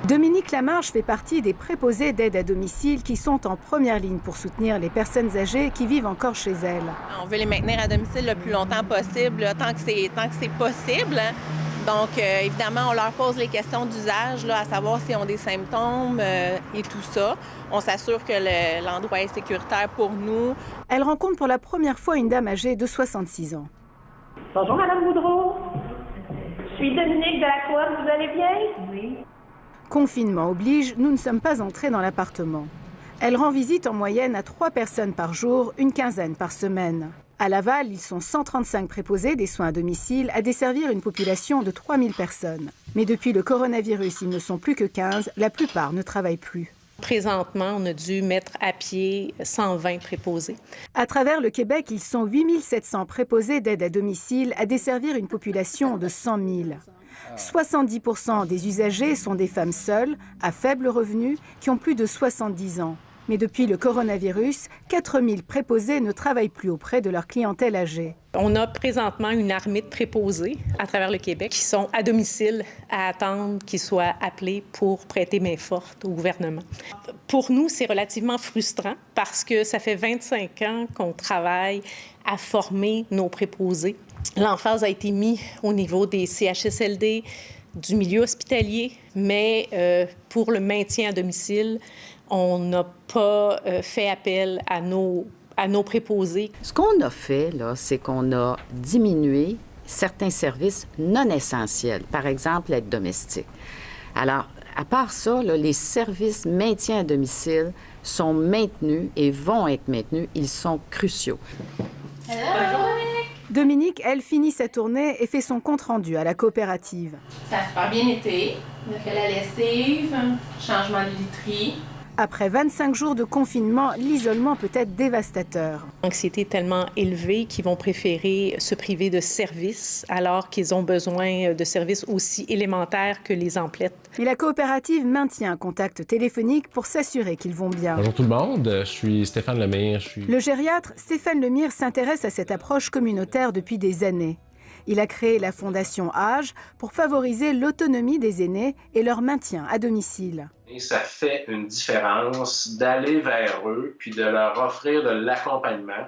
Dominique Lamarche fait partie des préposés d'aide à domicile qui sont en première ligne pour soutenir les personnes âgées qui vivent encore chez elles. On veut les maintenir à domicile le plus longtemps possible, là, tant que c'est possible. Donc, évidemment, on leur pose les questions d'usage, là, à savoir s'ils ont des symptômes et tout ça. On s'assure que l'endroit est sécuritaire pour nous. Elle rencontre pour la première fois une dame âgée de 66 ans. Bonjour, Madame Boudreau. Je suis Dominique de la Coop, vous allez bien? Oui. Confinement oblige, nous ne sommes pas entrés dans l'appartement. Elle rend visite en moyenne à 3 personnes par jour, une quinzaine par semaine. À Laval, ils sont 135 préposés des soins à domicile à desservir une population de 3000 personnes. Mais depuis le coronavirus, ils ne sont plus que 15, la plupart ne travaillent plus. Présentement, on a dû mettre à pied 120 préposés. À travers le Québec, ils sont 8700 préposés d'aide à domicile à desservir une population de 100 000. 70% des usagers sont des femmes seules, à faible revenu, qui ont plus de 70 ans. Mais depuis le coronavirus, 4000 préposés ne travaillent plus auprès de leur clientèle âgée. On a présentement une armée de préposés à travers le Québec qui sont à domicile à attendre qu'ils soient appelés pour prêter main forte au gouvernement. Pour nous, c'est relativement frustrant parce que ça fait 25 ans qu'on travaille à former nos préposés. L'emphase a été mise au niveau des CHSLD, du milieu hospitalier, mais pour le maintien à domicile, on n'a pas fait appel à nos préposés. Ce qu'on a fait, là, c'est qu'on a diminué certains services non essentiels, par exemple l'aide domestique. Alors, à part ça, là, les services maintien à domicile sont maintenus et vont être maintenus. Ils sont cruciaux. Bonjour. Dominique, elle, finit sa tournée et fait son compte-rendu à la coopérative. Ça a super bien été. On a fait la lessive, changement de literie. Après 25 jours de confinement, l'isolement peut être dévastateur. L'anxiété est tellement élevée qu'ils vont préférer se priver de services alors qu'ils ont besoin de services aussi élémentaires que les emplettes. Mais la coopérative maintient un contact téléphonique pour s'assurer qu'ils vont bien. Bonjour tout le monde, je suis Stéphane Lemire. Le gériatre Stéphane Lemire s'intéresse à cette approche communautaire depuis des années. Il a créé la Fondation Âge pour favoriser l'autonomie des aînés et leur maintien à domicile. Et ça fait une différence d'aller vers eux puis de leur offrir de l'accompagnement.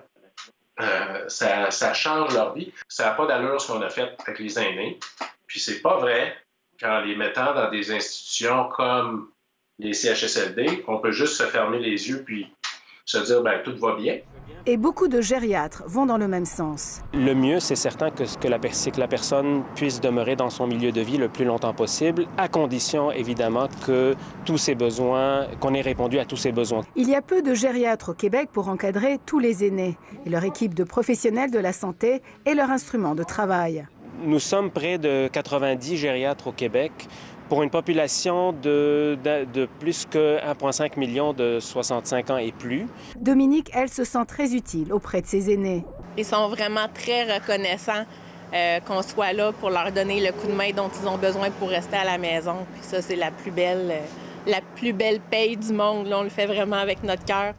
Ça change leur vie. Ça n'a pas d'allure ce qu'on a fait avec les aînés. Puis c'est pas vrai qu'en les mettant dans des institutions comme les CHSLD, on peut juste se fermer les yeux puis se dire ben tout va bien. Et beaucoup de gériatres vont dans le même sens. Le mieux, c'est certain c'est que la personne puisse demeurer dans son milieu de vie le plus longtemps possible, à condition, évidemment, qu'on ait répondu à tous ses besoins. Il y a peu de gériatres au Québec pour encadrer tous les aînés et leur équipe de professionnels de la santé et leur instrument de travail. Nous sommes près de 90 gériatres au Québec pour une population de plus que 1,5 million de 65 ans et plus. Dominique, elle, se sent très utile auprès de ses aînés. Ils sont vraiment très reconnaissants qu'on soit là pour leur donner le coup de main dont ils ont besoin pour rester à la maison. Puis ça, c'est la plus belle paye du monde. Là, on le fait vraiment avec notre cœur.